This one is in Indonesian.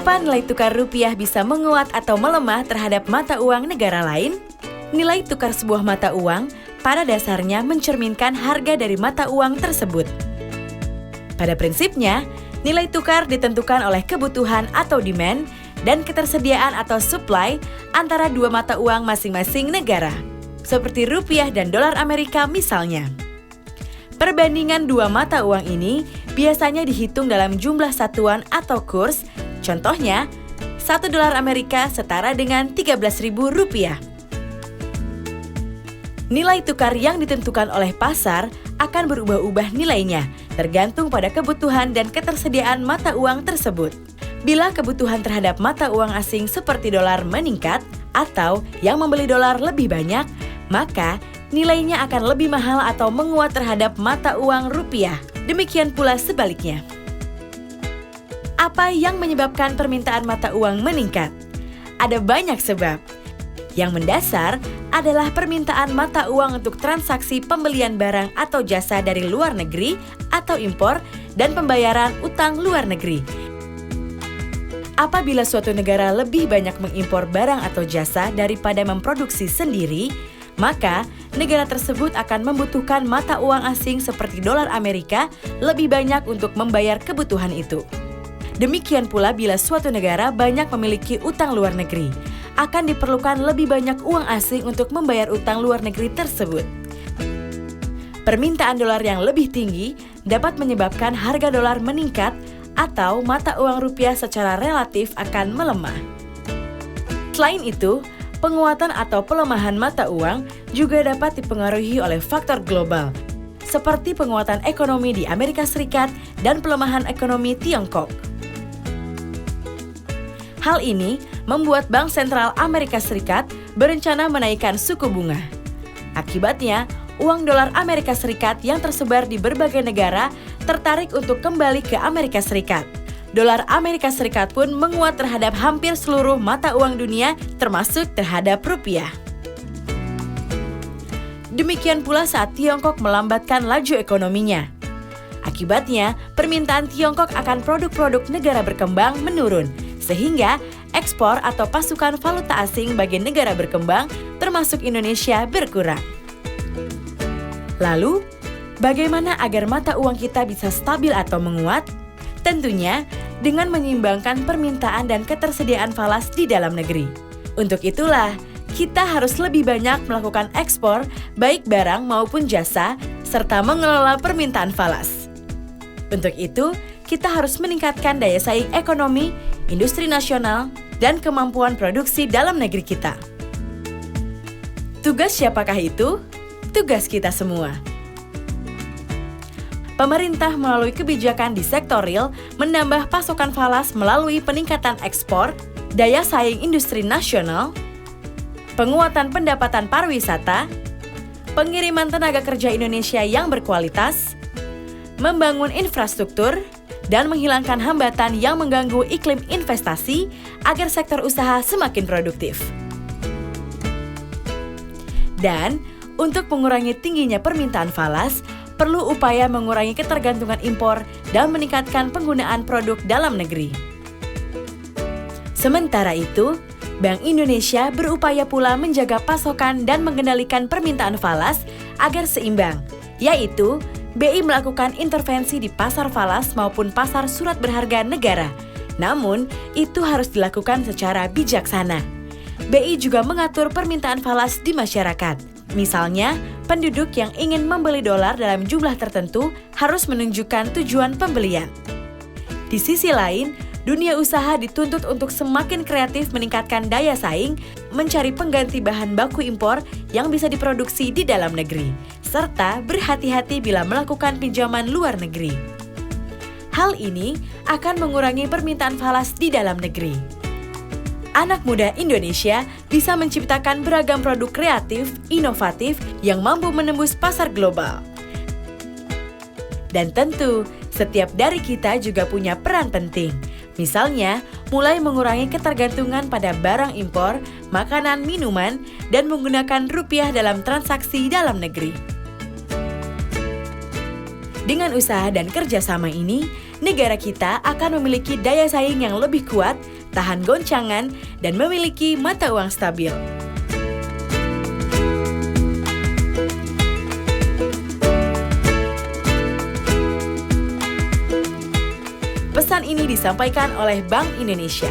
Mengapa nilai tukar rupiah bisa menguat atau melemah terhadap mata uang negara lain? Nilai tukar sebuah mata uang pada dasarnya mencerminkan harga dari mata uang tersebut. Pada prinsipnya, nilai tukar ditentukan oleh kebutuhan atau demand dan ketersediaan atau supply antara dua mata uang masing-masing negara, seperti rupiah dan dolar Amerika misalnya. Perbandingan dua mata uang ini biasanya dihitung dalam jumlah satuan atau kurs. Contohnya, 1 dolar Amerika setara dengan 13.000 rupiah. Nilai tukar yang ditentukan oleh pasar akan berubah-ubah nilainya, tergantung pada kebutuhan dan ketersediaan mata uang tersebut. Bila kebutuhan terhadap mata uang asing seperti dolar meningkat, atau yang membeli dolar lebih banyak, maka nilainya akan lebih mahal atau menguat terhadap mata uang rupiah. Demikian pula sebaliknya. Apa yang menyebabkan permintaan mata uang meningkat? Ada banyak sebab. Yang mendasar adalah permintaan mata uang untuk transaksi pembelian barang atau jasa dari luar negeri atau impor dan pembayaran utang luar negeri. Apabila suatu negara lebih banyak mengimpor barang atau jasa daripada memproduksi sendiri, maka negara tersebut akan membutuhkan mata uang asing seperti dolar Amerika lebih banyak untuk membayar kebutuhan itu. Demikian pula bila suatu negara banyak memiliki utang luar negeri, akan diperlukan lebih banyak uang asing untuk membayar utang luar negeri tersebut. Permintaan dolar yang lebih tinggi dapat menyebabkan harga dolar meningkat atau mata uang rupiah secara relatif akan melemah. Selain itu, penguatan atau pelemahan mata uang juga dapat dipengaruhi oleh faktor global, seperti penguatan ekonomi di Amerika Serikat dan pelemahan ekonomi Tiongkok. Hal ini membuat Bank Sentral Amerika Serikat berencana menaikkan suku bunga. Akibatnya, uang dolar Amerika Serikat yang tersebar di berbagai negara tertarik untuk kembali ke Amerika Serikat. Dolar Amerika Serikat pun menguat terhadap hampir seluruh mata uang dunia, termasuk terhadap rupiah. Demikian pula saat Tiongkok melambatkan laju ekonominya. Akibatnya, permintaan Tiongkok akan produk-produk negara berkembang menurun, sehingga ekspor atau pasukan valuta asing bagi negara berkembang, termasuk Indonesia, berkurang. Lalu, bagaimana agar mata uang kita bisa stabil atau menguat? Tentunya, dengan menyeimbangkan permintaan dan ketersediaan falas di dalam negeri. Untuk itulah, kita harus lebih banyak melakukan ekspor, baik barang maupun jasa, serta mengelola permintaan falas. Untuk itu, kita harus meningkatkan daya saing ekonomi, industri nasional, dan kemampuan produksi dalam negeri kita. Tugas siapakah itu? Tugas kita semua. Pemerintah melalui kebijakan di sektor real menambah pasokan falas melalui peningkatan ekspor, daya saing industri nasional, penguatan pendapatan pariwisata, pengiriman tenaga kerja Indonesia yang berkualitas, membangun infrastruktur, dan menghilangkan hambatan yang mengganggu iklim investasi agar sektor usaha semakin produktif. Dan untuk mengurangi tingginya permintaan falas, perlu upaya mengurangi ketergantungan impor dan meningkatkan penggunaan produk dalam negeri. Sementara itu, Bank Indonesia berupaya pula menjaga pasokan dan mengendalikan permintaan falas agar seimbang, yaitu BI melakukan intervensi di pasar falas maupun pasar surat berharga negara. Namun, itu harus dilakukan secara bijaksana. BI juga mengatur permintaan falas di masyarakat. Misalnya, penduduk yang ingin membeli dolar dalam jumlah tertentu harus menunjukkan tujuan pembelian. Di sisi lain, dunia usaha dituntut untuk semakin kreatif meningkatkan daya saing, mencari pengganti bahan baku impor yang bisa diproduksi di dalam negeri, serta berhati-hati bila melakukan pinjaman luar negeri. Hal ini akan mengurangi permintaan falas di dalam negeri. Anak muda Indonesia bisa menciptakan beragam produk kreatif, inovatif yang mampu menembus pasar global. Dan tentu, setiap dari kita juga punya peran penting. Misalnya, mulai mengurangi ketergantungan pada barang impor, makanan, minuman, dan menggunakan rupiah dalam transaksi dalam negeri. Dengan usaha dan kerjasama ini, negara kita akan memiliki daya saing yang lebih kuat tahan goncangan, dan memiliki mata uang stabil. Pesan ini disampaikan oleh Bank Indonesia.